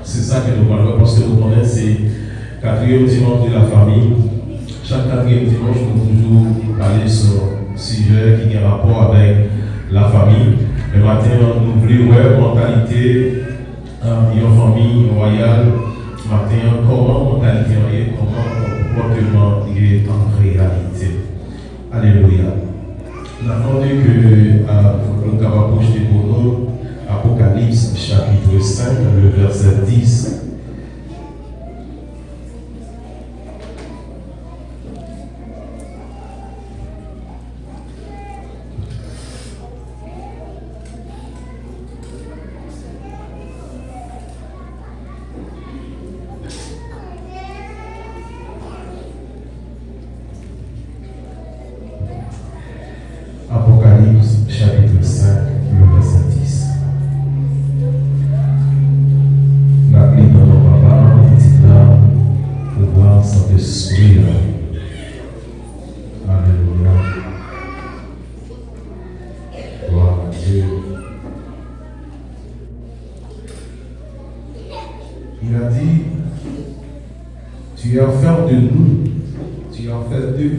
c'est ça que nous parlons, parce que nous connaissons, c'est quatrième dimanche de la famille. Chaque quatrième dimanche, nous toujours parler sur un sujet qui a rapport avec la famille. Le matin, nous voulons voir la mentalité d'une famille royale. Matin, comment mentalité est, comment comportement est en réalité. Alléluia. Nous avons dit que nous avons projeté pour nous Apocalypse chapitre 5, le verset 10. Apocalypse chapitre 5, le verset 10. La clé dans nos papas, dit là, pouvoir Saint-Esprit. Alléluia. Gloire à Dieu. Il a dit, tu as fait de nous, tu as fait d'eux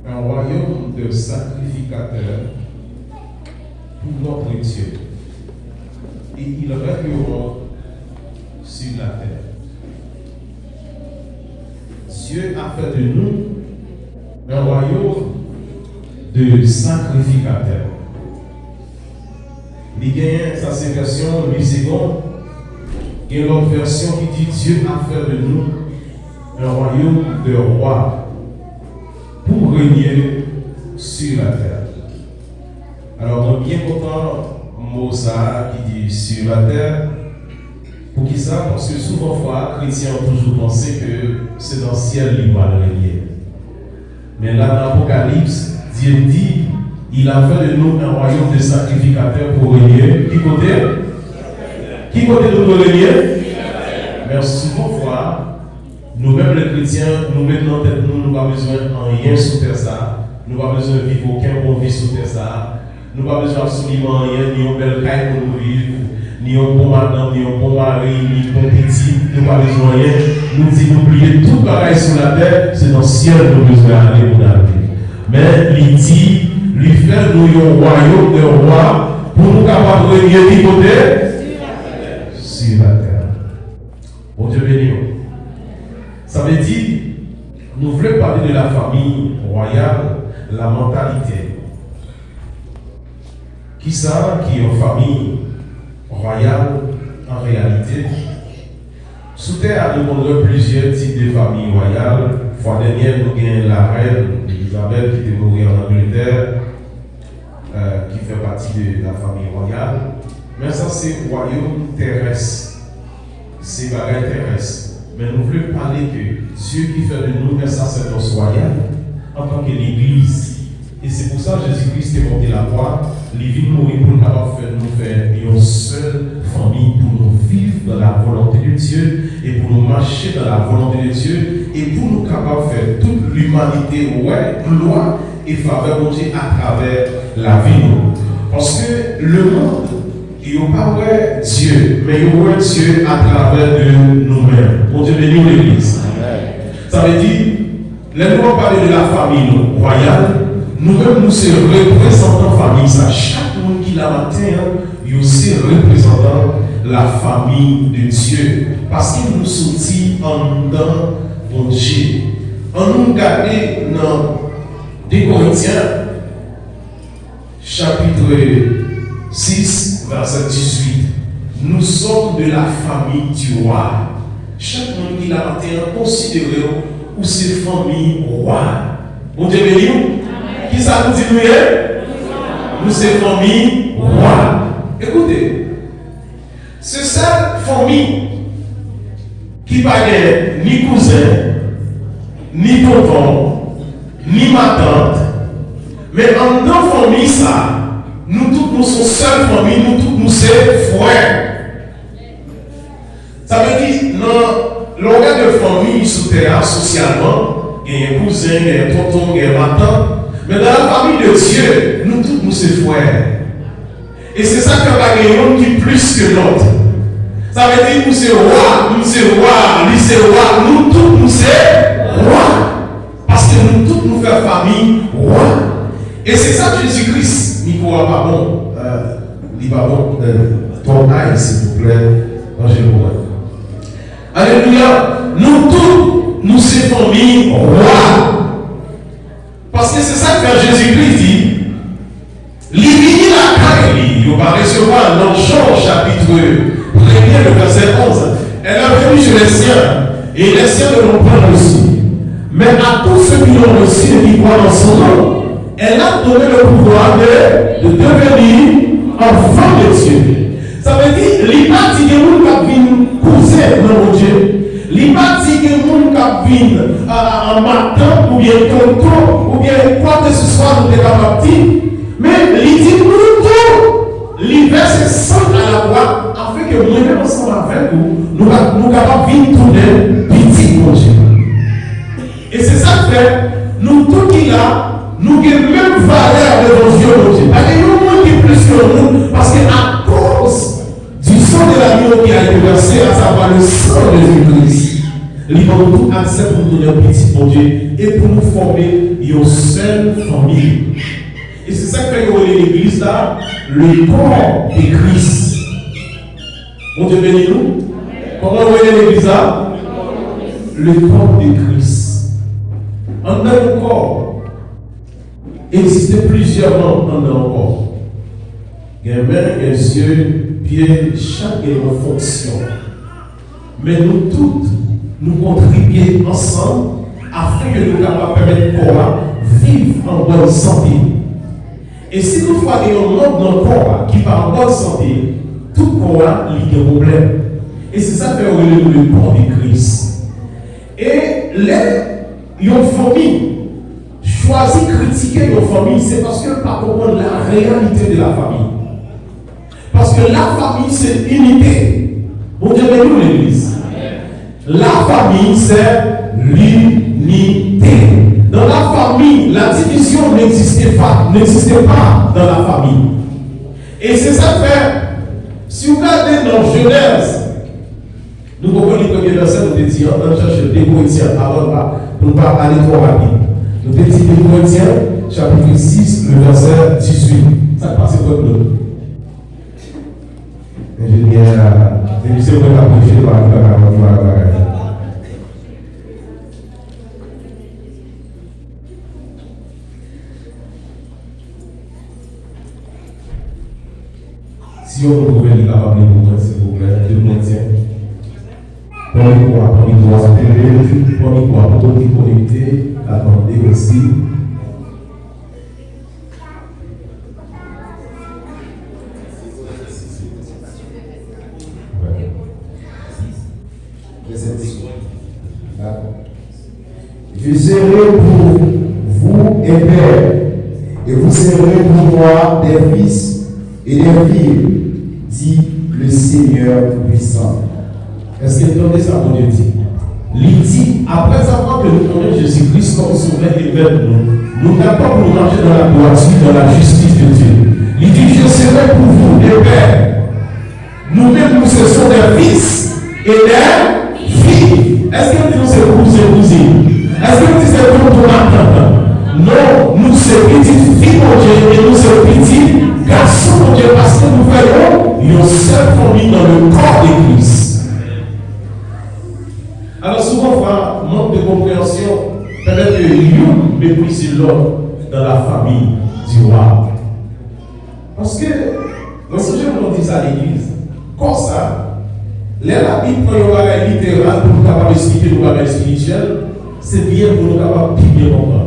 un royaume de sacrificateurs pour notre Dieu. Et ils régneront sur la terre. Dieu a fait de nous un royaume de sacrificateurs. Il y a ça c'est version 8 secondes. Il y a l'autre version qui dit Dieu a fait de nous un royaume de rois pour régner sur la terre. Alors, on est bien content, Moussa qui dit sur la terre. Pour qui ça? Parce que souvent, les chrétiens ont toujours pensé que c'est dans le ciel qu'il va régner. Mais là, dans l'Apocalypse, Dieu dit il a fait de nous un royaume de sacrificateurs pour régner. Qui côté? Qui côté nous pour régner? Mais souvent, nous-mêmes les chrétiens, nous-mêmes dans tête, nous n'avons pas besoin de rien sur terre ça. Nous n'avons pas besoin de vivre aucun bon vie sur terre ça. Nous n'avons pas besoin absolument rien, ni un bel caille pour nous vivre, ni un bon madame, ni un bon mari, ni un bon petit. Nous n'avons pas besoin de rien. Nous disons d'oublier tout pareil sur la terre, c'est dans le ciel que nous avons besoin d'aller pour aller. Mais il dit, lui faire nous un royaume de rois pour nous capables de régner du côté sur la terre. Bon Dieu béni. Ça veut dire, nous voulons parler de la famille royale, la mentalité. Qui ça qui est une famille royale en réalité? Sous terre, nous avons plusieurs types de familles royales. Fois dernière, nous avons la reine Elisabeth qui est morte en Angleterre, qui fait partie de la famille royale. Mais ça, c'est le royaume terrestre. C'est le royaume terrestre. Mais nous voulons parler que Dieu qui fait de nous un sacerdoce royal en tant que l'Église. Et c'est pour ça que Jésus-Christ est monté la croix. Il vient mourir pour nous faire une seule famille, pour nous vivre dans la volonté de Dieu et pour nous marcher dans la volonté de Dieu et pour nous capables de faire toute l'humanité, gloire et faveur de Dieu à travers la vie. Parce que le monde, il n'y a pas Dieu, mais il y a Dieu à travers de nous-mêmes. Pour Dieu bénir l'Église. Ça veut dire, les nous parler de la famille royale, nous-mêmes nous sommes représentants de la famille. Ça, chaque monde qui l'a matin, il est aussi représentant la famille de Dieu. Parce qu'il nous sortit en dedans de Dieu. On nous regarde dans 2 Corinthiens, chapitre 6, verset 18. Nous sommes de la famille du roi. Chaque monde qui l'a matin considéré ou ses familles roi. Bon Dieu béni. Qui ça nous dit nous? Nous sommes famille roi. Écoutez, c'est cette famille qui n'a ni cousin, ni tonton, ni ma tante, mais en deux familles ça. Nous tous nous sommes seule famille, nous tous nous sommes frères. Ça veut dire, dans l'organe de famille sous terre socialement, il y a un cousin, il y a un tonton, il y a un tante, mais dans la famille de Dieu, nous tous nous sommes frères. Et c'est ça que la réunion qui est plus que l'autre. Ça Ça veut dire que nous c'est roi, lui c'est roi, nous tous nous c'est roi. Parce que nous tous nous faisons famille roi. Et c'est ça que Jésus-Christ, Nico, pas bon, il va bon, ton aïe s'il vous plaît, rangez-moi. Alléluia, nous tous nous c'est famille roi. Parce que c'est ça que Jésus-Christ dit. L'ivini la caille, il va recevoir dans Jean chapitre 1er, le verset 11. Elle a venu sur les siens, et les siens ne l'ont pas reçu. Mais à tous ceux qui l'ont reçu et qui croient en son nom, elle a donné le pouvoir de devenir enfant de Dieu. Ça veut dire, l'image qui est une cousin dans mon Dieu. L'image qui est une en matin, ou bien tonton, ou bien quoi que ce soit, nous sommes capables de dire. Mais il dit nous tous, l'hiver c'est sans à la voix, afin que nous-mêmes ensemble avec nous, nous capables de vivre tourner petit mon Dieu. Et c'est ça que fait, nous tous qui là, nous avons même valeur devant Dieu mon Dieu. Parce que nous monde qui est plus que nous, parce qu'à cause du sang de l'agneau qui a été versé, à savoir le sang de Jésus-Christ, il va nous tout accès pour nous donner petit mon Dieu et pour nous former une seule famille. Et c'est ça que fait que l'église là, le corps de Christ. Mon Dieu bénis nous. Comment on voit l'église là? Le corps de Christ. En un corps, il existait plusieurs membres en un corps. Il y a main, il y a yeux, pieds, chaque fonction. Mais nous toutes, nous contribuons ensemble afin que nous puissions permettre au corps vivre en bonne santé. Et si toutefois il y a un membre dans le corps qui va en bonne santé, tout corps a des problèmes. Et c'est ça que fait le corps de Christ. Et les familles choisissent critiquer nos familles, c'est parce qu'elles ne pas comprendre la réalité de la famille. Parce que la famille, c'est unité. Bon Dieu, mais nous, l'église. La famille, c'est l'unité. Dans la famille, la division n'existait pas dans la famille. Et c'est ça que fait, si vous regardez dans Genèse, nous comprenons le premier verset, nous disons, on cherche des Corinthiens, pour ne pas aller trop rapide. Nous disons des Corinthiens, chapitre 6, le verset 18. Ça passe pour nous. Ingénieur, c'est le premier approché par la si on peut trouver les capables de vous, s'il vous plaît, de maintien. Prenez quoi, pour vous connecter, attendez aussi. Je serai pour vous un père, et vous serez pour moi des fils et des filles, dit le Seigneur Tout-Puissant. Est-ce que vous entendez ça, mon Dieu dit? Il dit, après avoir que nous connaissons Jésus-Christ comme sauveur et maître, nous sommes capables de marcher dans la droiture, dans la justice de Dieu. Il dit, je serai pour vous des pères. Nous-mêmes, nous sommes des fils et des filles. Est-ce que nous sommes cousins? Est-ce que nous sommes comme ton non, nous sommes petites filles, mon Dieu, et nous sommes petits garçons, mon Dieu, parce que nous faisons une seule famille dans le corps de Christ. Alors souvent, frère, manque de compréhension, peut-être que l'un méprise l'autre dans la famille du roi. Parce que, moi, si je vous dis ça à l'église, comme ça, la Bible prend un bagage littéral pour nous capables d'expliquer nos bagages spirituels, c'est bien pour nous capables de bien comprendre.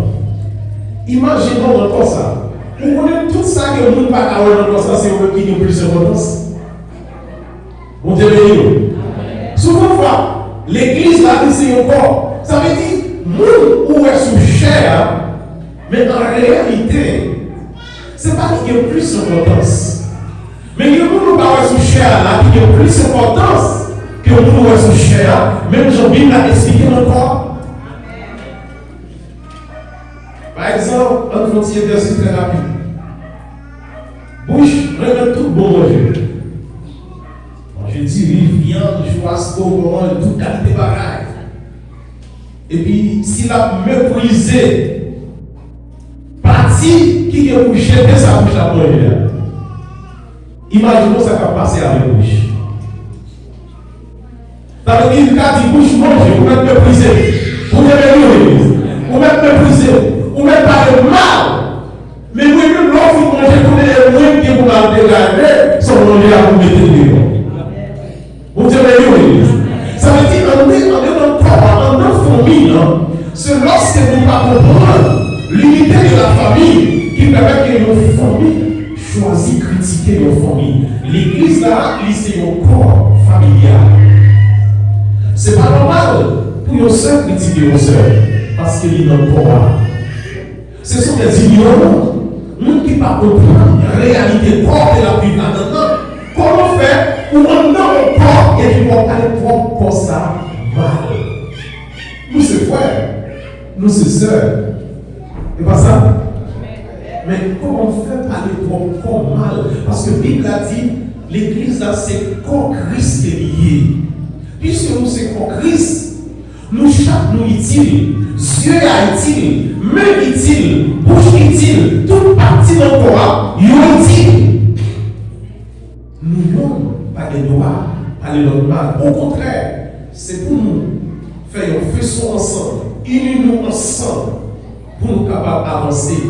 Imaginons encore ça. Vous connaissez tout ça que nous ne pas avoir dans ça, c'est eux qui ont plus d'importance. Bon Dieu béni. Souvent, l'église là, c'est encore. Ça veut dire, nous, où est sous chair, mais en réalité, c'est pas qu'il y a plus d'importance. Mais il y a nous pas sous chair là, qui a plus d'importance que nous sous chair, même Jean-Bible l'a expliqué encore. Par exemple, un frontier exercice très rapide. Bouche, regarde tout bon manger. Manger Je dis viande, churrasco, toute qualité pareille. Et puis, s'il a méprisé, parti qui est pour jeter sa bouche à manger, imaginons ça va passer avec la bouche. Ça veut dire qu'il a dit bouche manger, vous m'êtes méprisé, vous m'êtes méprisé, vous m'êtes parlé mal. Mais oui, même l'offre vous mangez, vous n'êtes moins que vous m'avez regardé, sans manger à vous mettre dehors. Vous dites, ça veut dire qu'on est dans le corps, dans notre famille. C'est lorsque nous ne comprenons l'unité de la famille qui permet que nos familles choisissent critiquer nos familles. L'église là, c'est un corps familial. C'est pas normal pour nos soeurs critiquer nos soeurs parce qu'il est dans le corps. Ce sont des ignorants, nous qui ne comprennent la réalité corps de la vie là-dedans. Comment faire pour on a un corps et puis on a le corps comme ça mal. Nous c'est frères, nous c'est sœurs. Et pas ça. Mais comment faire parler de corps mal? Parce que la Bible a dit, l'église là c'est corps Christ qui est lié. Puisque nous c'est corps Christ, nous chaque nous utile, yeux est utile, main utile, bouche utile, toute partie de notre corps est utile. Nous n'avons pas de droit, pas de mal. Au contraire, c'est pour nous faire un faisceau ensemble, unir-nous ensemble pour nous capables d'avancer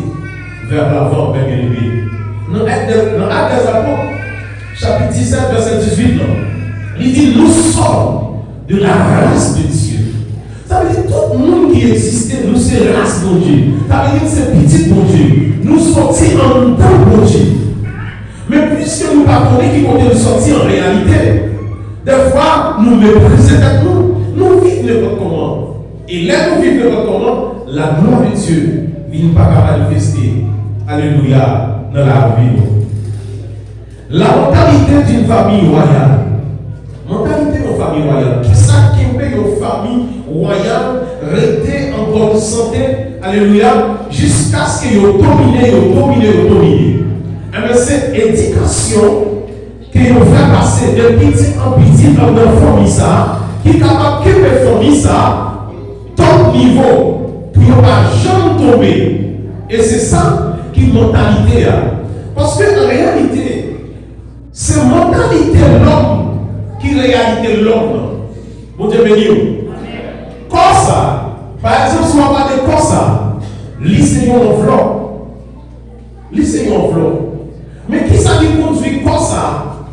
vers l'avant, vers l'élevé. Dans Actes des Apôtres, chapitre 17, verset 18, il dit nous sommes de la race de Dieu. Ça veut dire tout le monde qui existait, nous c'est race de Dieu. Ça veut dire c'est petit de Dieu. Nous sortis en temps de Dieu. Mais puisque nous ne parlons pas qui compte nous sortir en réalité, des fois nous méprisons nous vivons n'importe comment. Et là nous vivons n'importe comment, la gloire de Dieu ne va pas manifester. Alléluia, dans la vie. La mentalité d'une famille royale. Mentalité de famille royale. Qui ça qui fait une famille royale rester en bonne santé, alléluia, jusqu'à ce qu'ils aient dominé. Mais c'est éducation que vous faites passer de petit en petit dans la famille ça, qui est capable de faire famille ça, top niveau, pour ne pas jamais tomber. Et c'est ça qui est mentalité. Parce que en réalité, c'est mentalité de l'homme qui est réalité de l'homme. Vous Dieu béni. Comme ça, par exemple, si on parle de comme ça, lycéen en flot. Mais qui ça qui conduit comme ça,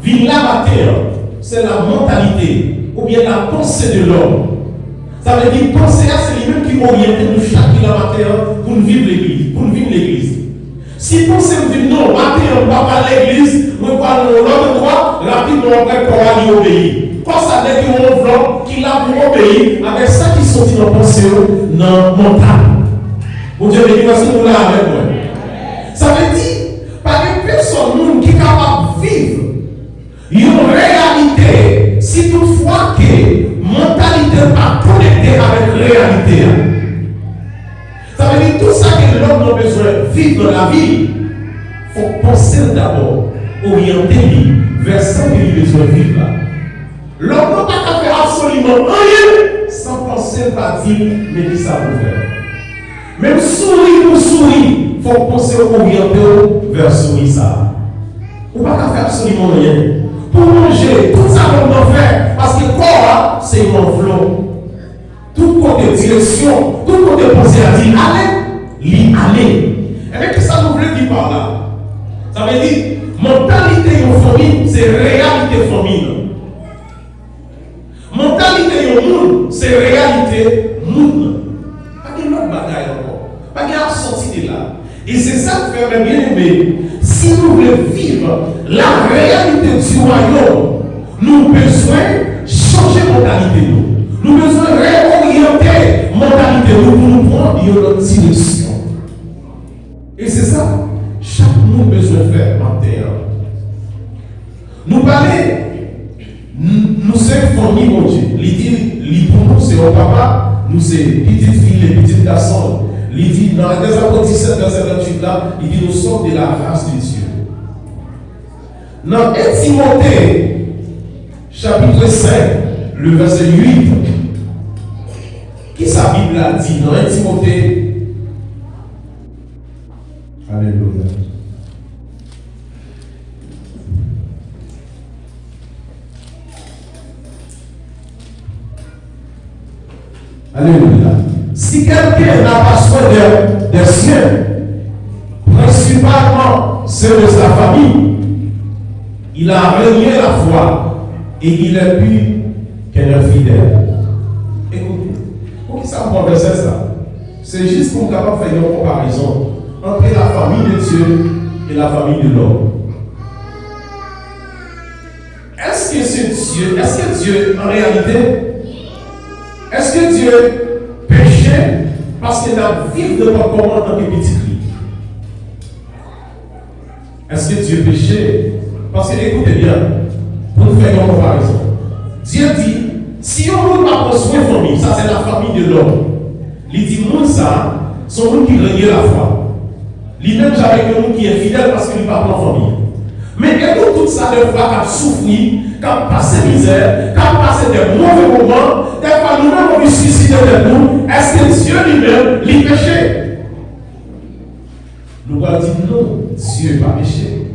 vit la matière, c'est la mentalité ou bien la pensée de l'homme. Ça veut dire penser, c'est lui-même qui oriente nous chaque la matière pour nous vivre l'église. Si pensez vous non, matière, on ne va pas à l'église, on va dans l'autre droit, rapidement après qu'on va lui obéir. Quand ça veut dire qu'on vlog, qu'il a pour obéir, avec ça qui sont dans la pensée, dans le mental. Mon Dieu, béni, parce que nous l'avons avec moi. Ça veut dire, par une personne qui est capable de vivre une réalité, si toutefois que mentalité n'est pas connectée avec réalité. Ça veut dire tout ça que l'homme a besoin de vivre dans la vie, il faut penser d'abord, orienter vers ce qu'il a besoin de vivre là. L'homme n'a pas faire absolument rien sans penser par dire, mais qui ça peut faire. Même sourire pour sourire, il faut penser orienter vers sourire ça. On ne peut pas faire absolument rien. Pour manger, tout ça qu'on doit faire, parce que le corps, c'est un flot. Tout côté direction, tout côté pensée à dire allez, aller. Et bien, qu'est-ce que ça nous veut dire par là? Ça veut dire, mentalité de famille, c'est réalité famille. Mentalité de monde, c'est réalité monde. Pas de l'autre bagaille encore. Pas de sortie de là. Et c'est ça que fait bien aimé. Si nous voulons vivre la réalité du royaume, nous avons besoin de changer la mentalité. Nous avons besoin de réorienter la mentalité pour nous prendre une autre direction. Et c'est ça, chaque monde a besoin de faire maintenant. Nous parlons, nous sommes famille, mon Dieu. L'idée pour nous, c'est au papa, nous sommes petites filles, les petits garçons. Il dit, dans les Apôtres 17, verset 28 là, il dit, nous sommes de la race de Dieu. Dans 1 Timothée, chapitre 5, le verset 8. Qui sa Bible a dit dans 1 Timothée? Alléluia. Alléluia. Si quelqu'un n'a pas soin des siens, principalement ceux de sa famille, il a renié la foi et il est plus qu'un infidèle. Écoutez, pour qui ça me verset ça? C'est juste pour capable faire une comparaison entre la famille de Dieu et la famille de l'homme. Est-ce que Dieu, en réalité, est-ce que Dieu péchait parce qu'il a vécu de votre commande en tant que petit cri? Est-ce que Dieu péchait? Parce que, écoutez bien, pour nous faire une comparaison. Dieu dit, si on ne va pas construire une famille, ça c'est la famille de l'homme. Il dit, nous, ça, sont nous qui renient la foi. Lui-même, j'avais que nous qui est fidèle parce qu'il ne va pas en famille. Mais écoute tout ça de fois qu'on souffrit, qu'on passe misère, qu'on passe des mauvais moments, des fois nous-mêmes on veut suicider de nous. Est-ce que Dieu lui-même lui péché? Nous allons dire non, Dieu n'a pas péché.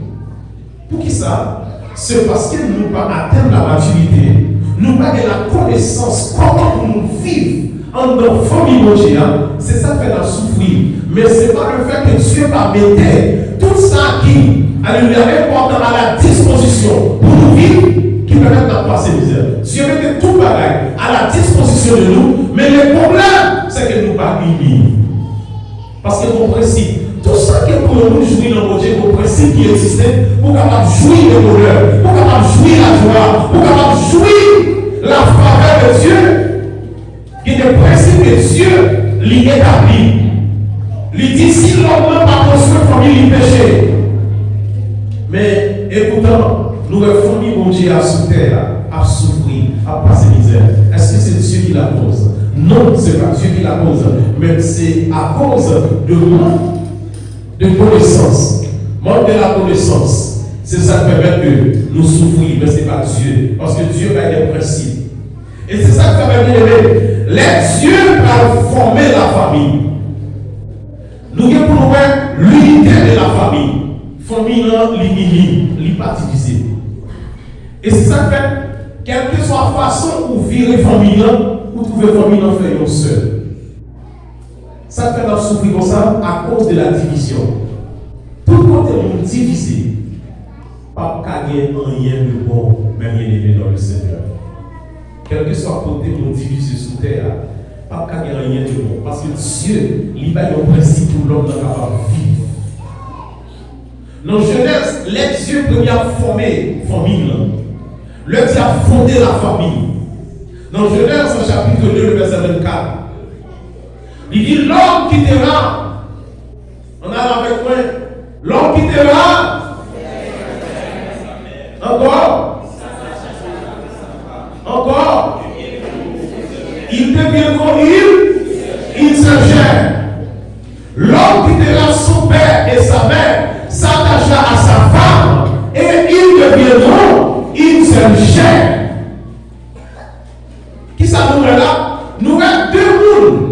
Pour qui ça? C'est parce que nous n'avons pas atteint la maturité. Nous n'avons pas la connaissance comment nous vivons en notre famille mondiale. C'est ça qui fait la souffrir. Mais ce n'est pas le fait que Dieu va mettre tout ça qui est important à la disposition pour nous vivre, qui permet de passer misère. Dieu mettait tout pareil à la disposition de nous, mais le problème, c'est que nous ne pas vivre. Parce que mon principe, tout ça qui est pour nous jouir dans notre Dieu, mon principe qui existait, pour capable jouir le bonheur, pour capable jouir la joie, pour capable jouir la faveur de Dieu, qui est le principe que Dieu l'y établit. Il dit si l'homme n'a pas construit famille, il péché. Mais écoutons, nous la famille, mon Dieu, à sous terre, à souffrir, à passer misère. Est-ce que c'est Dieu qui la cause? Non, ce n'est pas Dieu qui la cause, mais c'est à cause de manque de connaissance. Manque de la connaissance. C'est ça qui permet que nous souffrions, mais ce n'est pas Dieu. Parce que Dieu a des principes. Et c'est ça qui permet d'aimer. Les dieux peuvent former la famille. Nous avons pour nous l'unité de la famille. Famille, l'unité, pas divisée. Et c'est ça que fait, quelle que soit la façon où vivre famille, ou trouver famille, on fait une seule. Ça fait nous souffrir comme ça à cause de la division. Tout le monde est divisé. Pas gagner rien de bon, mais rien aimé dans le Seigneur. Quel que soit le côté où nous divisons sous terre, pas gagner rien de bon. Parce que Dieu, il a un principe pour l'homme capable de vivre. Dans Genèse, les dieux premiers ont formé la famille. Le Dieu a fondé la famille. Dans Genèse, au chapitre 2, le verset 24, il dit l'homme quittera. On a avec moi. L'homme quittera. Encore. Encore. Ils deviendront ils se gèrent. L'homme quittera son père et sa mère, s'attachera à sa femme, et ils deviendront une seule chair. Qui ça nous est là? Nous avons deux mondes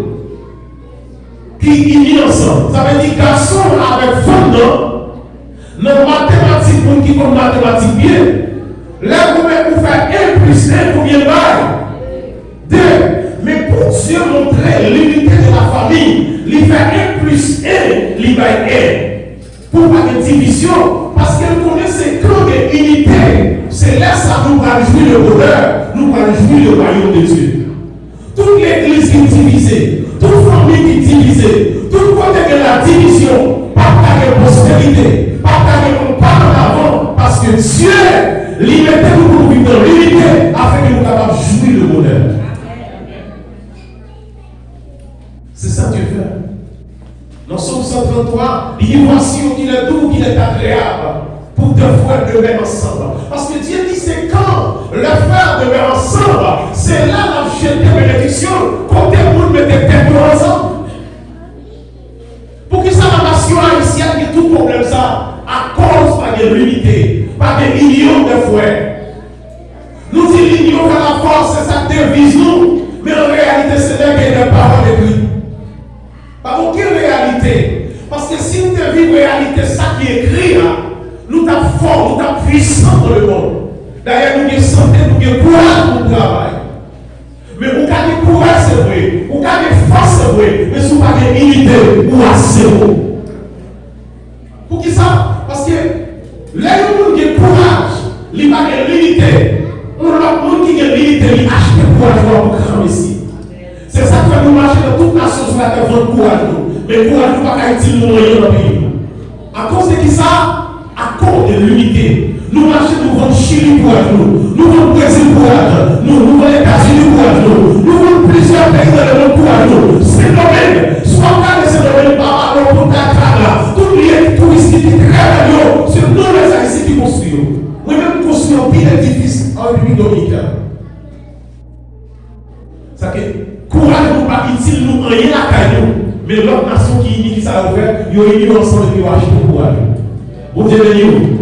qui unissent ensemble. Ça veut dire garçon avec femme, dans mathématiques, pour qui comme mathématiques bien, là vous pouvez faire 1 plus 1, combien de bail? 2. Mais pour Dieu montrer l'unité de la famille, il fait 1 plus 1, il va 1. Pour pas de division, parce qu'elle connaît ces camps d'unité. C'est là ça nous va jouir le bonheur, nous va jouir le royaume de Dieu. Toute l'église qui est divisée, toute famille qui est divisée, tout côté de la division, pas de prospérité, pas en avant, parce que Dieu, lui mettait nous pour vivre dans l'unité, afin que nous capables de jouir le bonheur. C'est ça que Dieu fait. Dans Psaume 133, il dit voici qu'il est doux, qu'il est agréable pour deux frères demeurer ensemble. Parce que Dieu dit c'est quand les frères demeurent ensemble, c'est là la jeté bénédiction, quand tout le monde met des têtes ensemble. Pour que ça, la nation haïtienne qui tout problème ça, à cause pas de l'unité, pas de union de frères. parfois, c'est ça qui divise nous, mais en réalité, c'est là qu'il y a des paroles écrites. Par contre, quelle réalité? Parce que si nous devons vivre réalité, ça qui est écrit là, nous sommes forts, nous sommes puissants dans le monde. D'ailleurs, nous avons santé, nous avons courage pour le travail. Mais vous avez courage, c'est vrai. Vous avez force, c'est vrai. Mais si vous avez unité, ou à zéro. Pour qui ça? Parce que les gens qui ont courage, ils n'ont pas l'unité. On a monde qui a l'unité, ils achètent le courage pour cramer ici. C'est ça que nous marchons dans toute nation sur la terre, votre courage. Mais le courage, nous ne pouvons pas utiliser dans le pays. À cause de qui ça? À cause de l'unité. Nous marchons, nous voulons Chili pour nous voulons Brésil pour nous voulons États-Unis pour nous voulons plusieurs pays dans le monde pour nous. C'est le domaine, soit regardez ce domaine, pas mal pour Dakar, tout les touristes qui travaillent, c'est nous les Haïtiens qui construisons. Moi-même, construire un pile d'édifice en République dominicaine. Ça que courage nous pas utile, nous rien à caillou, mais l'autre nation qui unit, qui s'est ouvert, ils ont uni ensemble et ils ont acheté le courage. Bon Dieu béni.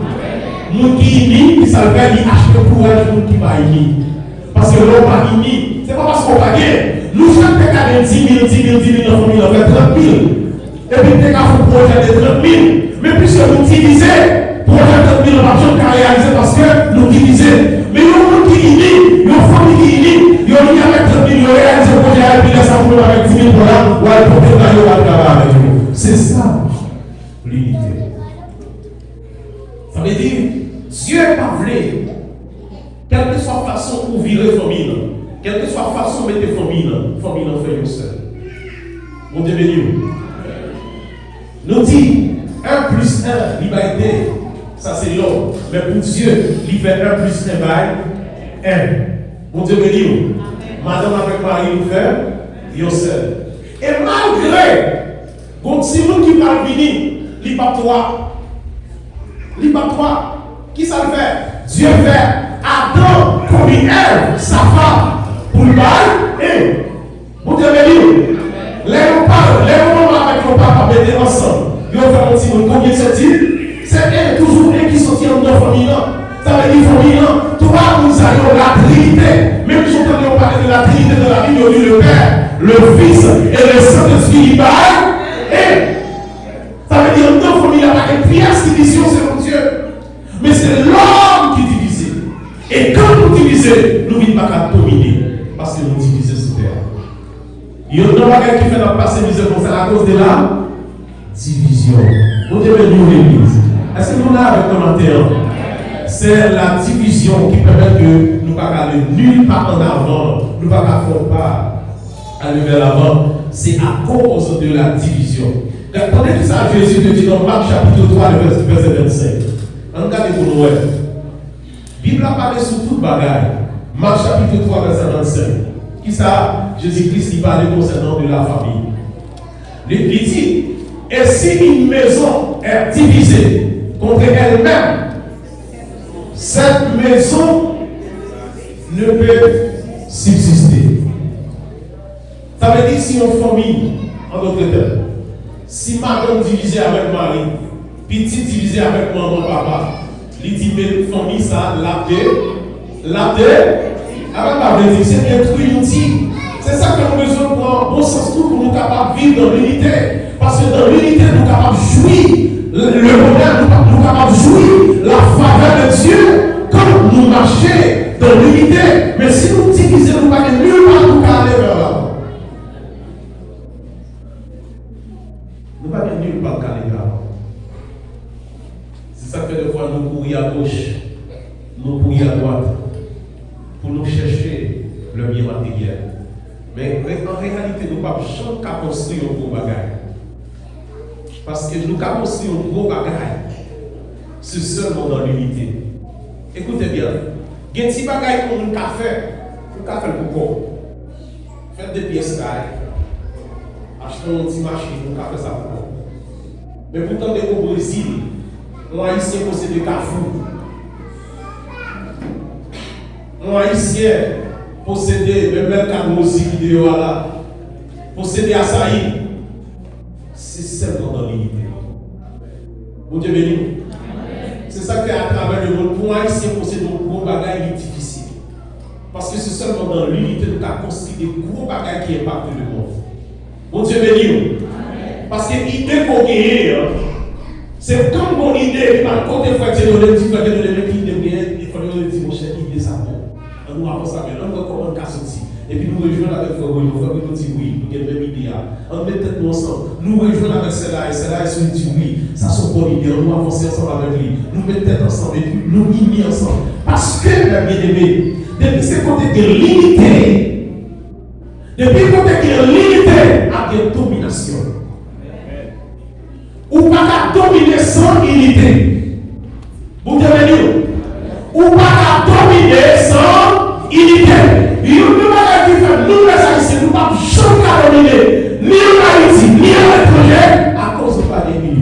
Nous qui unis, qui savent qu'ils achètent le courage de nous qui va unis. Parce que l'on va unis, ce n'est pas parce qu'on va gagner. Nous, chaque cas de 10 000, 10 000, 10 000 dans la famille, on fait 30 000. Et puis, dès qu'on fait un projet de 30 000, mais puisque nous divisons, projet de 30 000, on va pas réaliser parce que nous divisons. Mais il y a un monde qui unit, il y a une famille qui unit, il y a une avec 30 000, il y a réalisé le projet, et puis laisse un problème avec 10 000 $, ou à porter dans le travail avec nous. C'est ça, l'unité. Ça veut dire, Dieu n'est pas voulu, quelle que soit la façon pour vivre la famille, quelle que soit la façon de mettre la famille en fait seul. Mon Dieu béni. Nous dit 1 plus 1, il va aider. Ça c'est l'homme. Mais pour Dieu, il fait 1 plus 1 by 1. Mon Dieu béni. Madame avec Marie nous fait, il est seul. Et malgré, quand si nous qui parlent venir, il pas toi. Il pas toi. Qui ça le fait? Dieu fait Adam comme Ève, sa femme, pour le bail. Et, vous devez dire, les moments avec nos papas mettaient ensemble, ils ont fait un petit monde. Combien c'est-il? C'est toujours un qui sortit en notre famille. Ça veut dire famille. Toi, nous avons la Trinité. Même si on parle de la Trinité de la Bible, il y a le Père, le Fils et le Saint-Esprit qui baillent. Et, ça veut dire notre famille, il n'y a pas une pièce qui division selon Dieu. Mais c'est l'homme qui divise. Et quand nous divisons, nous ne pouvons pas dominer. Parce que nous divisons sur terre. Il y a un homme qui fait notre passé misère comme ça à cause de la division. Nous devons nous l'église. Est-ce que nous là avec commentaire? C'est la division qui permet que nous ne pas aller nulle part en avant. Nous ne pas faire pas aller vers l'avant. C'est à cause de la division. Attendez que ça, Jésus te dit dans Marc chapitre 3, verset 25. Regardez pour nous. La Bible a parlé sur toute bagaille. Marc chapitre 3, verset 25. Qui ça? Jésus-Christ qui parlait concernant de la famille. Il dit, et si une maison est divisée contre elle-même, cette maison ne peut subsister. Ça veut dire si une famille, en d'autres termes, si madame divisée avec Marie, petit divisé avec maman, papa, il dit, mais famille, ça, la avec c'est détruire l'outil. C'est ça que nous besoin pour un bon sens tout pour nous capables de vivre dans l'unité. Parce que dans l'unité, nous sommes capables de jouir le bonheur, nous sommes capables de jouir la faveur de Dieu quand nous marchons dans l'unité. Mais si nous divisons, nous ne pouvons pas nulle part nous aller vers là. Nous ne pouvons pas nulle part aller vers là. C'est ça que des fois nous courons à gauche, nous courons à droite, pour nous chercher le bien matériel. Mais en réalité, nous ne pouvons pas construire un gros bagage. Parce que nous pouvons construire un gros bagage, c'est seulement dans l'unité. Écoutez bien, il y a un petit bagage pour nous faire pour quoi? Faites des pièces carrées, achetez un petit marché, nous faire ça pour quoi? Mais pourtant, au Brésil, on haïtien possède des carrefours. On haïtien possède même le carrosie qui est là, possède açaï. C'est seulement dans l'unité. Bon Dieu béni. C'est ça que fait à travers le monde. Pour un haïtien posséder un gros bagage difficile. Parce que c'est seulement dans l'unité que nous avons construit des gros bagages qui impactent le monde. Bon Dieu béni. Parce que l'idée qu'on gagne, c'est comme mon idée, par contre, il faut que nous il faut nous dire, mon cher, l'idée ça bon. On nous avance avec nous, on comment on sortir. Et puis nous rejoignons avec Frère Bruno, Frère Bruno dit oui, nous avons la même idée. On met tête nous ensemble. Nous rejoignons avec celle-là, et celle-là, et celui dit oui. Ça c'est une bonne idée, on nous avance ensemble avec lui. Nous mettons tête ensemble, et puis nous unir ensemble. Parce que, bien aimé, depuis ce côté de l'unité, depuis le côté de l'unité, à des dominations. Ou pas qu'à dominer sans unité. Vous devez ou pas qu'à dominer sans unité. Nous les Haïtiens, nous ne pouvons jamais dominer ni en Haïti, ni à l'étranger à cause de pas d'unité.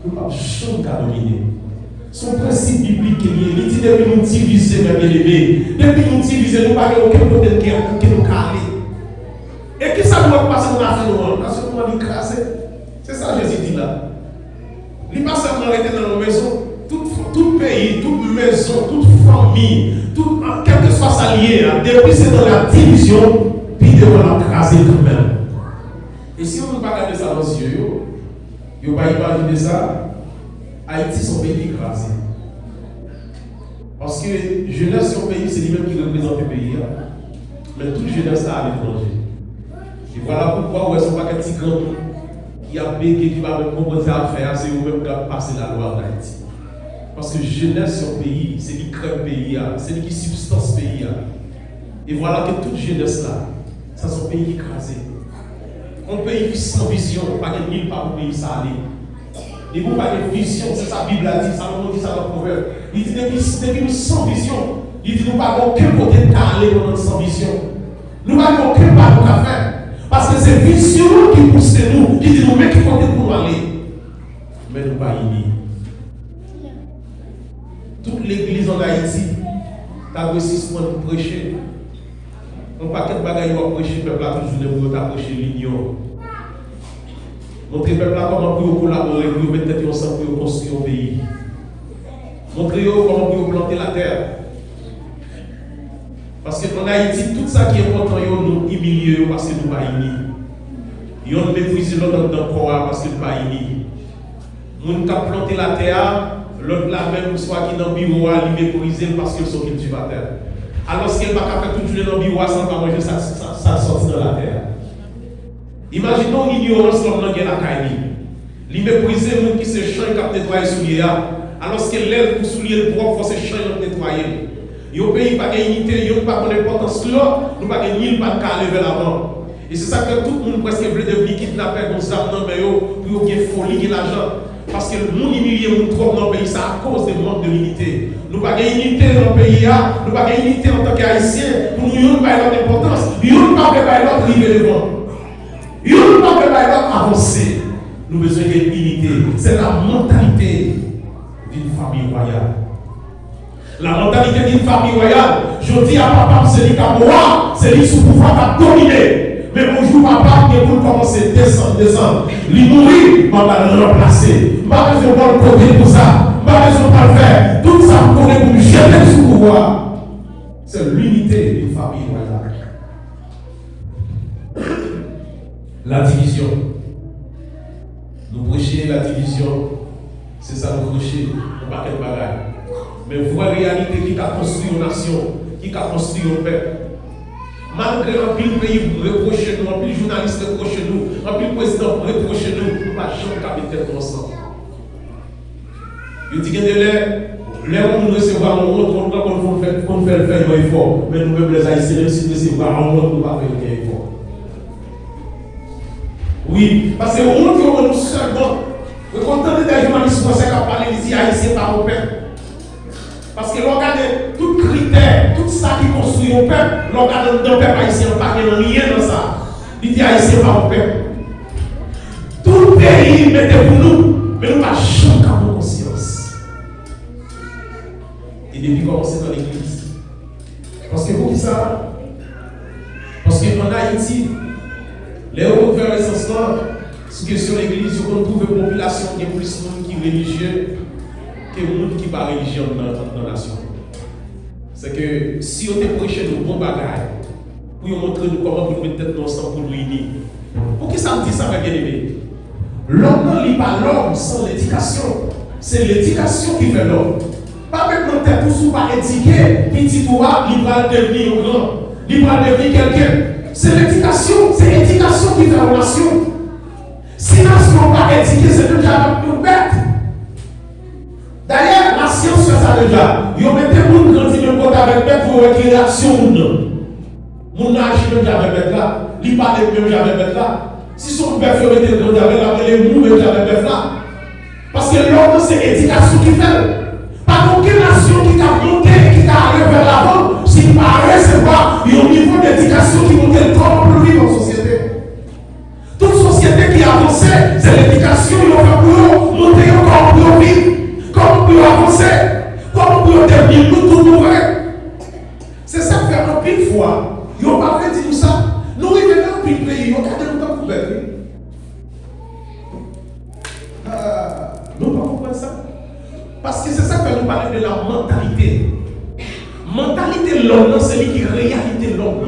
Nous ne pouvons jamais dominer. Son principe biblique est lié. Il dit depuis nous diviser, mes bien-aimés. Depuis nous diviser, nous ne pouvons pas aucun côté qui nous calme. Et qui ça doit passer dans la fin de parce que nous allons écraser. C'est ça que Jésus dit là. Il ne pas seulement arrêter dans nos maisons. Tout pays, toute maison, toute famille, quel que soit sa liée, depuis c'est dans la division, puis devant l'écraser quand même. Et si on ne peut pas regarder ça dans les yeux, on ne va pas imaginer ça, Haïti son pays écrasé. Parce que jeunesse son pays, c'est lui-même qui représente le pays. Mais toute jeunesse là à l'étranger. Et voilà pourquoi on ne sont pas qu'un petit grand qui a béqué, qui va même commencer à faire, c'est eux-mêmes qui ont passé la loi en Haïti. Parce que jeunesse sur le pays, c'est lui qui crée le pays, c'est lui qui substance le pays. Et voilà que toute jeunesse là, ça c'est un pays écrasé. Un pays sans vision, pas de mille par le pays ça aller. Et vous pas de vision, c'est ça la Bible a dit, ça nous dit ça dans le proverbe. Il dit depuis nous sans vision, il dit nous pas aucun côté de aller dans notre sans vision. Nous n'avons aucun pas de faire. Parce que c'est vision qui pousse nous, qui dit nous mais qui côté pour nous aller. Mais nous pas unis. Toute l'église en Haïti, t'as réussi pour prêcher. On paquet de bagages à prêcher, le peuple a toujours de prêcher l'union. Montrer le peuple comment pour collaborer, pour mettre tête ensemble pour construire un pays. Montrer comment pour planter la terre. Parce qu'en Haïti, tout ça qui est important, nous humilions parce que nous ne sommes pas unis. Nous méprisons l'autre dans le corps parce que nous ne sommes pas unis. Nous avons planté la terre. L'autre là même, soit qui est dans le bureau, il méprisé parce qu'ils sont cultivateurs. Alors qu'elle va faire toute journée dans le bureau sans pas manger, ça sortit dans la terre. Imaginons l'ignorance l'homme dans la caille. Il méprisé le monde qui se change qui nettoyer souliers. Alors qu'elle lève pour soulier le propre, il faut se changer pour nettoyer. Il y a un pays pas d'unité, il n'y a pas d'importance là, nous pas de ni pas de lever l'avant. Et c'est ça que tout le monde presque veut devenir kidnappé comme ça, pour gagner folie, gagner l'argent. Parce que le monde humilié nous trop dans le pays, c'est à cause du manque de l'unité. Nous n'avons pas d'unité dans le pays, nous n'avons pas d'unité en tant qu'Haïtiens, pour nous n'avons pas d'importance, nous n'avons pas de l'autre arriver devant. Nous n'avons pas de l'autre avancer. Nous avons besoin d'unité. C'est la mentalité d'une famille royale. La mentalité d'une famille royale, je dis à papa, c'est lui qui a moi, c'est lui sous pouvoir qui a dominé. Mais bonjour papa, que vous commencez à descendre. Il mourit, on va le remplacer. Je n'ai pas besoin de le côté pour ça. Je n'ai pas besoin de le faire. Tout ça, vous connaissez pour me jeter sous pouvoir. C'est l'unité d'une famille royale. La division. Nous prêchons la division. C'est ça nous prêchons. On ne pas quel bagage. Mais vraie réalité qui a construit une nation, qui a construit un peuple. Malgré un pile pays reproche nous, un pile journaliste reproche nous, un pile président reproche nous, nous ne pouvons jamais capiter ensemble. Je dis que les gens nous recevoir un autre, qu'on fait le faire un effort, mais nous-mêmes les Haïtiens, même si nous recevons un autre, nous ne pouvons pas faire un effort. Oui, parce que nous nous seulement, quand des journalistes français qui parlent, ils disent Haïtiens par au peuple. Parce que l'on regarde tout critère, tout ça qui construit au peuple, l'on regarde dans le peuple haïtien, on ne parle rien dans ça. Il dit haïtien par au peuple. Tout le pays mettez pour nous, mais nous ne pas jamais avoir conscience. Et depuis commencer dans l'église. Parce que pour qui ça? Parce qu'en Haïti, les hauts vers les instants, sur question de l'église, on trouve une population qui est plus de monde qui est religieux que le monde qui n'est pas religieux dans la nation. c'est que si on te prêché nos bons bagages, pour nous montrer nous comment nous mettre tête ensemble pour nous unir. Pour qui ça me dit ça, mes bien-aimés? L'homme ne lit pas l'homme sans l'éducation. C'est l'éducation qui fait l'homme. Pas maintenant tête pour sous pas éduquer, petit toi, il va devenir grand, il va devenir quelqu'un. C'est l'éducation qui fait la relation. Si nous ne sommes pas éduqués, c'est déjà nous bête. D'ailleurs, la science fait ça déjà. Ils ont mis des gens qui grandissent même côté avec bête pour une réaction. Mon âge même avec bête là, il parle même avec bête là. Si son père fait mettre grandi avec la les mous même avec bête là. Parce que l'homme c'est l'éducation qui fait. Pas aucune nation qui t'a monté, qui t'a allé vers l'avant, s'il va recevoir un niveau d'éducation qui monte comment plus vivre en société. Toute société qui avance, c'est l'éducation qui va pour monter encore pour vivre. Comment pour avancer, comment pour devenir tout mauvais. C'est ça que fait un pile fois. Ils n'ont pas fait dire ça. Nous revenons dans un pile pays, ils ont gardé nous comme couvert. Nous ne comprenons pas ça. Parce que c'est ça que fait nous parler de la mentalité. Mentalité de l'homme, c'est lui qui est réalité de l'homme.